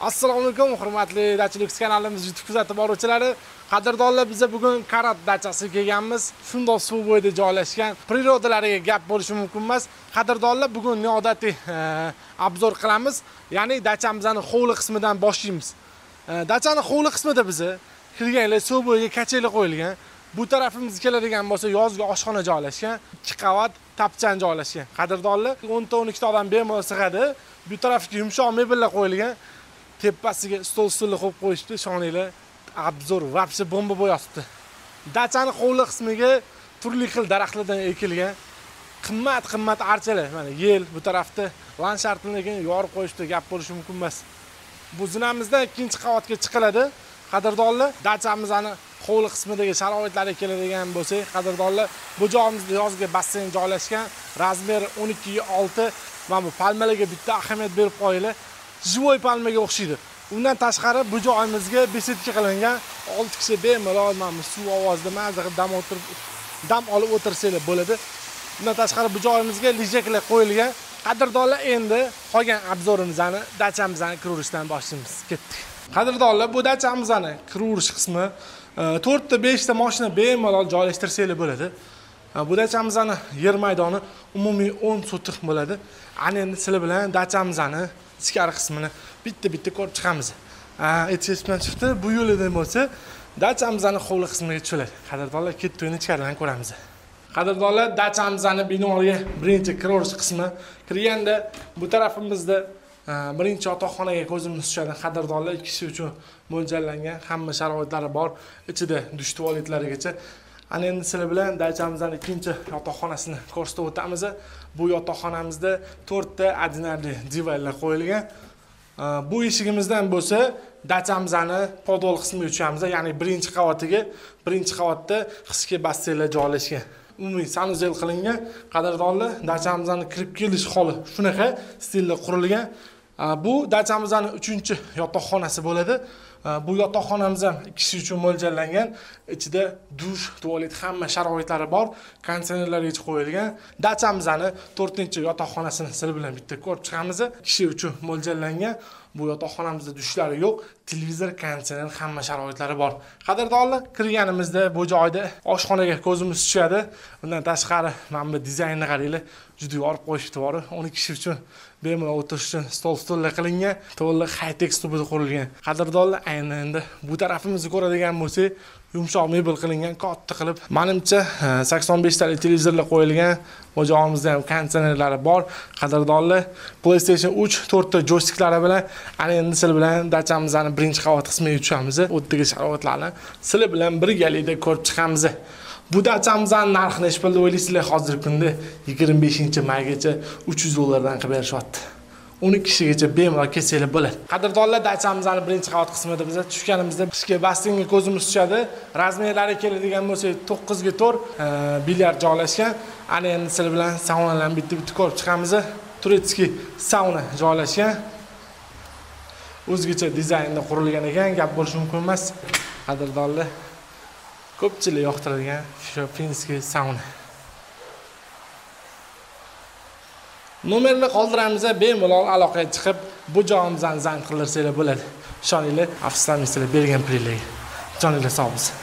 Assalomu alaykum, hurmatli Dachilux kanalimiz YouTube kuzatib boruvchilari. Qadrdonlar, biz bugun Karat dachasiga kelganmiz. Shundoq suv bo'yida joylashgan prirodalariga gap bo'lishi mumkin emas. Qadrdonlar, bugun noodatiy obzor qilamiz. Ya'ni dachamizning hovli qismidan boshlaymiz. Dachaning hovli qismida bizni kirganlar suv bo'yiga kacheli qo'yilgan. Bu tarafimizga keladigan bo'lsa, yozgi oshxona joylashgan, 2 qavat tapchan joylashgan. Qadrdonlar, 10-12 ta odam bemalol sig'adi. Bu tarafga yumshoq mebellar qo'yilgan. Tepasiga stol-stulni qo'yib qo'yishdi, shoninglar obzor vapsi bomba bo'yasibdi. Dachaning hovli qismiga turli xil daraxtlardan ekilgan qimmat archalar, mana yel bu tarafda landshartlarni yorib qo'yishdi, gap bo'lishi mumkin emas. Bu zinamizdan 2-qavatga chiqiladi. Qadrdonlar, dachamizning hovli qismidagi sharoitlarga keladigan bo'lsak, qadrdonlar, bu joyimizda yozgi basseyn joylashgan, razmeri 12x6. Mana bu palmalarga bitta ahamiyat berib qo'yinglar. Jivoy palmaga o'xshaydi. Undan tashqari bu joyimizga besetka qilingan 6 kishi bemalol mana suv ovozida mazza qilib dam olib o'tirsanglar bo'ladi. Undan tashqari bu joyimizga lijaklar qo'yilgan. Qadrdonlar, endi qolgan obzorimizni dachamizning kiravurishdan boshlaymiz. Ketdik. Qadrdonlar, bu dachamizning kiravurish qismi 4 ta 5 ta mashina bemalol joylashtirsanglar bo'ladi. Bu dachamizning yer maydoni umumiy 10 sotik bo'ladi. Ana endi sizlar bilan dachamizning ichkari qismini bitta ko'rib chiqamiz. Aytishim chiqdi, bu yo'ldan bo'lsa, dachamizning hovli qismiga tushiladi. Qadrdonlar, ketdik, ichkaridan ko'ramiz. Qadrdonlar, dachamizning binoga birinchi kiravurish qismi kirganda bu tarafimizda birinchi yotoqxonaga ko'zimiz tushadi. Qadrdonlar, 2 kishi uchun mo'ljallangan, hamma sharoitlari bor. Ichida dush tualetlarigacha. Ana endi sizlar bilan dachamizning ikkinchi yotoqxonasini ko'rsatib o'tamiz. Bu yotoqxonamizda 4 ta ordinarli divanlar qo'yilgan. Bu eshigimizdan bo'lsa, dachamizning podol qismiga tushamiz, ya'ni birinchi qavatiga, birinchi qavatda qisqa basseynlar joylashgan. Umumiy sanuzel qilingan. Qadrdonlar, dachamizning kirib kelish holi shunaqa stilda qurilgan. Bu dachamizning 3-yotoqxonasi bo'ladi. Bu yotoqxonamiz ham 2 kishi uchun mo'ljallangan. Ichida dush, tualet, hamma sharoitlari bor. Konditsionerlarga qo'yilgan. Dachamizning 4-yotoqxonasini sizlar bilan bitta ko'rib chiqamiz. 2 kishi uchun mo'ljallangan. Bu yotoqxonamizda dushlari yo'q, televizor, konditsioner, hamma sharoitlari bor. Qadrdonlar, kirganimizda bu joyda oshxonaga ko'zimiz tushadi. Undan tashqari mana bu dizaynni qaranglar, juda yorib qo'yishdi bor. 12 kishi uchun bemalol o'tirish uchun stol-stullar qilingan, to'liq high-tech uslubida qurilgan. Qadrdonlar, aynan endi bu tarafimizni ko'radigan bo'lsak, yumshoq mebel qilingan, katta qilib. Menimcha 85 talik televizorlar qo'yilgan. Bu joyimizda ham konditsionerlari bor. Qadrdonlar, PlayStation 3 4 ta joystiklari bilan ana endi sizlar bilan dachamizning birinchi qavat qismiga tushamiz. O'tdagi sharoitlarni sizlar bilan birgalikda ko'rib chiqamiz. Bu dachamizning narxi necha pulda o'ylaysizlar? Hozirgi kunda 25-maygacha 300 dollardan qilib berishyapti. 12 kishigacha bemalol kelsanglar bo'ladi. Qadrdonlar, dachamizning birinchi qavat qismida biz tushganimizda qishki basseynga ko'zimiz tushadi. Razmerlari keladigan bo'lsa 9 ga 4 bilyard joylashgan. Ana endi sizlar bilan saunalarni bitta ko'rib chiqamiz. Turetskiy sauna joylashgan. O'zgacha dizaynda qurilgan ekan, gap bo'lishi mumkin emas. Qadrdonlar, ko'pchilik yoqtiradigan shu finskiy sauna. Nomerni qoldiramiz, bemalol aloqaga chiqib, bu joyimizdan zang qildirsanglar bo'ladi. Ishoninglar, afsuslanmaysizlar bergan pullarga. Joninglar sog' bo'lsin.